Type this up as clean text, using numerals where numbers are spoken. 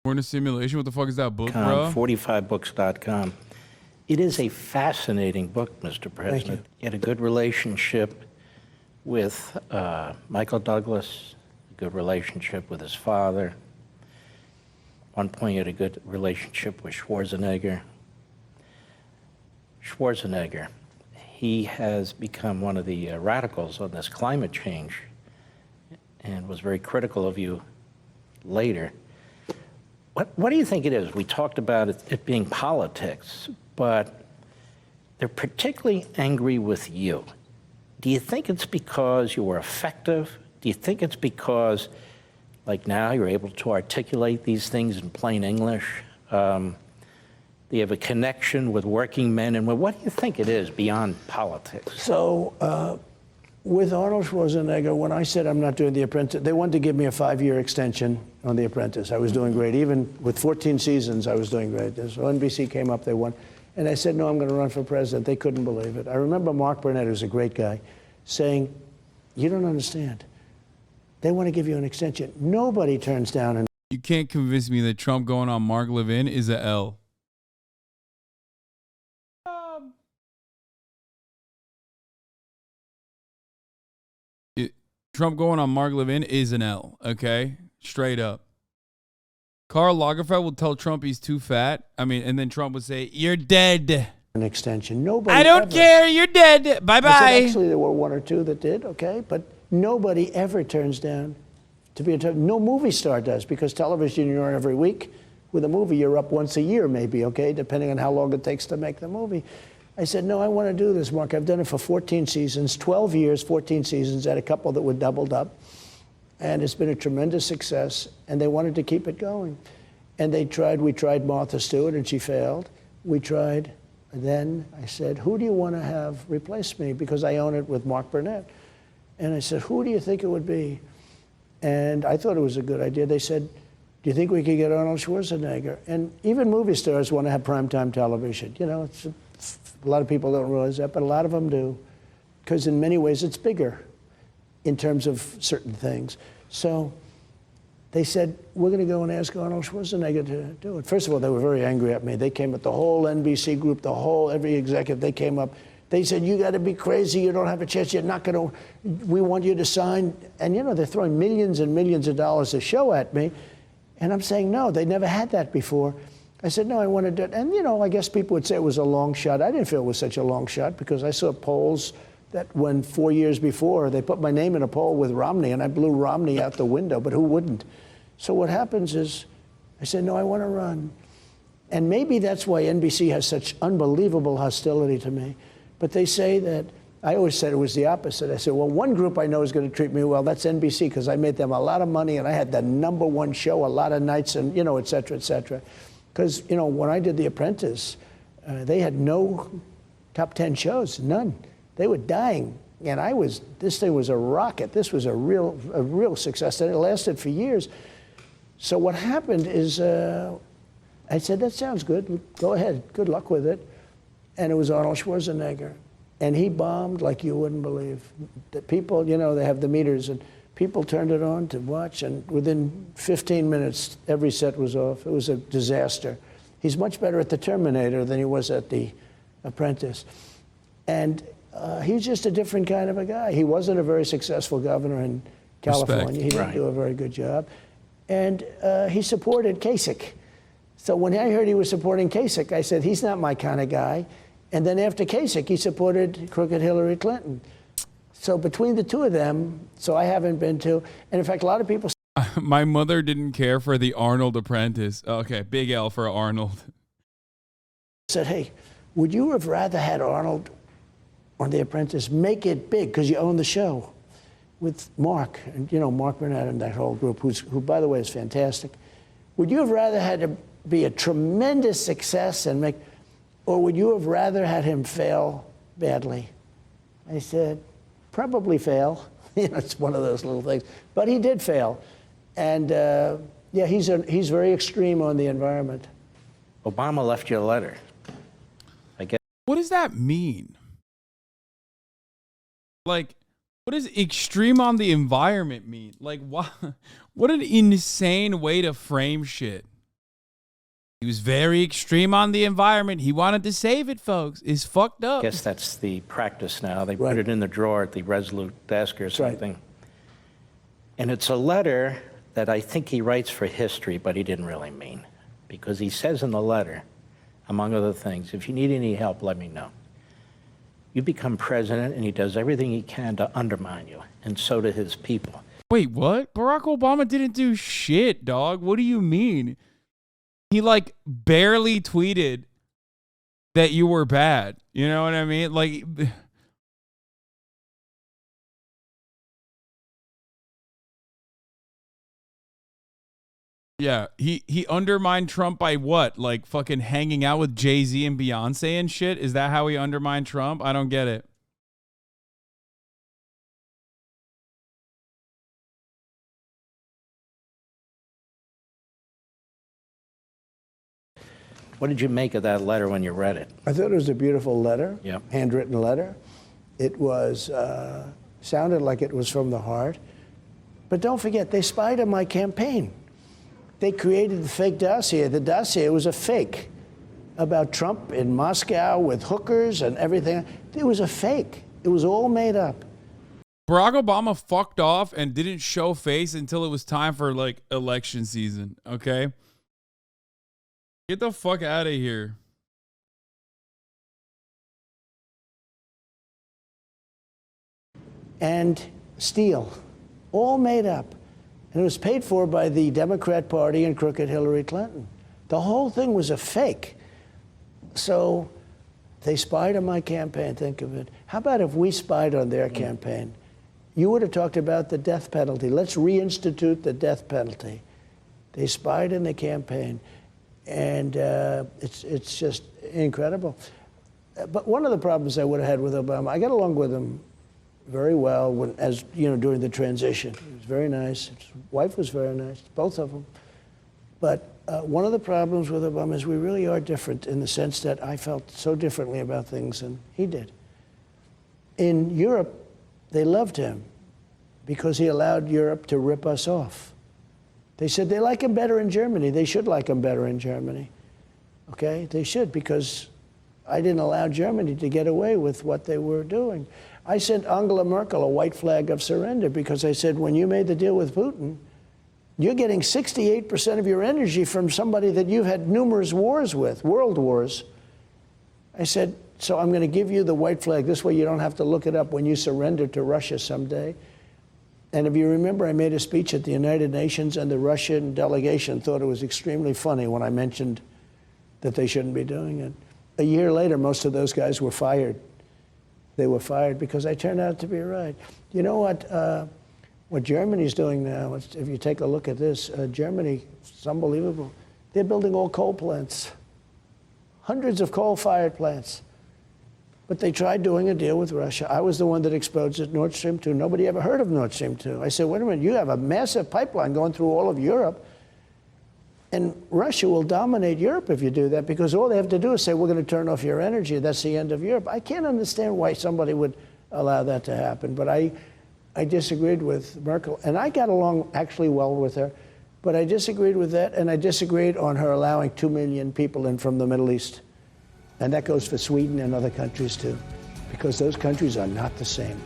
We're in a simulation. What the fuck is that book, bro? 45books.com. It is a fascinating book, Mr. President. He had a good relationship with Michael Douglas, a good relationship with his father. At one point, he had a good relationship with Schwarzenegger. He has become one of the radicals on this climate change and was very critical of you later. What do you think it is? We talked about it being politics, but they're particularly angry with you. Do you think it's because you were effective? Do you think it's because, like now, you're able to articulate these things in plain English? Do you have a connection with working men and women? What do you think it is beyond politics? So, with Arnold Schwarzenegger, when I said I'm not doing The Apprentice, they wanted to give me a 5-year extension on The Apprentice. I was doing great. Even with 14 seasons, I was doing great. So NBC came up, they won. And I said, no, I'm going to run for president. They couldn't believe it. I remember Mark Burnett, who's a great guy, saying, you don't understand. They want to give you an extension. Nobody turns down an... You can't convince me that Trump going on Mark Levin is a L. Trump going on Mark Levin is an L, okay? Straight up. Karl Lagerfeld will tell Trump he's too fat. I mean, and then Trump would say, you're dead. An extension. Nobody I don't ever. care. You're dead. Bye-bye. Actually, there were one or two that did, okay? But nobody ever turns down to be a... No movie star does, because television, you're on every week. With a movie, you're up once a year, maybe, okay? Depending on how long it takes to make the movie. I said, no, I want to do this, Mark. I've done it for 14 seasons, 12 years, 14 seasons, had a couple that were doubled up. And it's been a tremendous success, and they wanted to keep it going. And we tried Martha Stewart, and she failed. We tried, then I said, who do you want to have replace me? Because I own it with Mark Burnett. And I said, who do you think it would be? And I thought it was a good idea. They said, do you think we could get Arnold Schwarzenegger? And even movie stars want to have primetime television. You know, a lot of people don't realize that, but a lot of them do, because in many ways it's bigger in terms of certain things. So they said, we're going to go and ask Arnold Schwarzenegger to do it. First of all, they were very angry at me. They came at the whole NBC group, every executive, they came up. They said, you got to be crazy. You don't have a chance. You're not going to, we want you to sign. And, you know, they're throwing millions and millions of dollars a show at me. And I'm saying, no, they never had that before. I said, no, I want to do it. And, you know, I guess people would say it was a long shot. I didn't feel it was such a long shot, because I saw polls that when 4 years before, they put my name in a poll with Romney, and I blew Romney out the window, but who wouldn't? So what happens is, I said, no, I want to run. And maybe that's why NBC has such unbelievable hostility to me. But they say that, I always said it was the opposite. I said, well, one group I know is going to treat me well, that's NBC, because I made them a lot of money, and I had the #1 show a lot of nights, and, you know, et cetera, et cetera. Because, you know, when I did The Apprentice, they had no top 10 shows, none. They were dying. And this thing was a rocket. This was a real success, and it lasted for years. So what happened is, I said, that sounds good. Go ahead. Good luck with it. And it was Arnold Schwarzenegger. And he bombed like you wouldn't believe. The people, you know, they have the meters, and people turned it on to watch, and within 15 minutes, every set was off. It was a disaster. He's much better at The Terminator than he was at The Apprentice. And he's just a different kind of a guy. He wasn't a very successful governor in California. Respect. He didn't do a very good job. And he supported Kasich. So when I heard he was supporting Kasich, I said, he's not my kind of guy. And then after Kasich, he supported crooked Hillary Clinton. So between the two of them, so I haven't been to, and in fact, a lot of people... My mother didn't care for the Arnold Apprentice. Okay, big L for Arnold. Said, hey, would you have rather had Arnold on The Apprentice? Make it big, because you own the show, with Mark, and you know, Mark Burnett and that whole group, who, by the way, is fantastic. Would you have rather had to be a tremendous success and make, or would you have rather had him fail badly? I said, probably fail. You know, it's one of those little things. But he did fail. And yeah, he's very extreme on the environment. Obama left you a letter. I guess. What does that mean? Like, what does extreme on the environment mean? Like, what an insane way to frame shit. He was very extreme on the environment. He wanted to save it, folks. It's fucked up. I guess that's the practice now. They Right. put it in the drawer at the Resolute desk or right. something. And it's a letter that I think he writes for history, but he didn't really mean. Because he says in the letter, among other things, if you need any help, let me know. You become president, and he does everything he can to undermine you, and so do his people. Wait, what? Barack Obama didn't do shit, dog. What do you mean? He like barely tweeted that you were bad. You know what I mean? Like, yeah, he undermined Trump by what? Like fucking hanging out with Jay-Z and Beyonce and shit? Is that how he undermined Trump? I don't get it. What did you make of that letter when you read it? I thought it was a beautiful letter, Yep. handwritten letter. It was sounded like it was from the heart. But don't forget, they spied on my campaign. They created the fake dossier. The dossier was a fake about Trump in Moscow with hookers and everything. It was a fake. It was all made up. Barack Obama fucked off and didn't show face until it was time for like election season, okay? Get the fuck out of here. And steal, all made up. And it was paid for by the Democrat Party and crooked Hillary Clinton. The whole thing was a fake. So they spied on my campaign, think of it. How about if we spied on their campaign? You would have talked about the death penalty. Let's reinstitute the death penalty. They spied in the campaign. And it's just incredible. But one of the problems I would have had with Obama, I got along with him very well when, as you know, during the transition. He was very nice. His wife was very nice, both of them. But one of the problems with Obama is we really are different in the sense that I felt so differently about things than he did. In Europe, they loved him because he allowed Europe to rip us off. They said they like him better in Germany. They should like him better in Germany. Okay? They should, because I didn't allow Germany to get away with what they were doing. I sent Angela Merkel a white flag of surrender because I said, when you made the deal with Putin, you're getting 68% of your energy from somebody that you've had numerous wars with, world wars. I said, so I'm going to give you the white flag. This way you don't have to look it up when you surrender to Russia someday. And if you remember, I made a speech at the United Nations, and the Russian delegation thought it was extremely funny when I mentioned that they shouldn't be doing it. A year later, most of those guys were fired. They were fired because I turned out to be right. You know what Germany's doing now, if you take a look at this, Germany, it's unbelievable. They're building all coal plants, hundreds of coal-fired plants. But they tried doing a deal with Russia. I was the one that exposed it, Nord Stream 2. Nobody ever heard of Nord Stream 2. I said, wait a minute, you have a massive pipeline going through all of Europe, and Russia will dominate Europe if you do that, because all they have to do is say, we're going to turn off your energy. That's the end of Europe. I can't understand why somebody would allow that to happen. But I disagreed with Merkel, and I got along actually well with her. But I disagreed with that, and I disagreed on her allowing 2 million people in from the Middle East. And that goes for Sweden and other countries too, because those countries are not the same.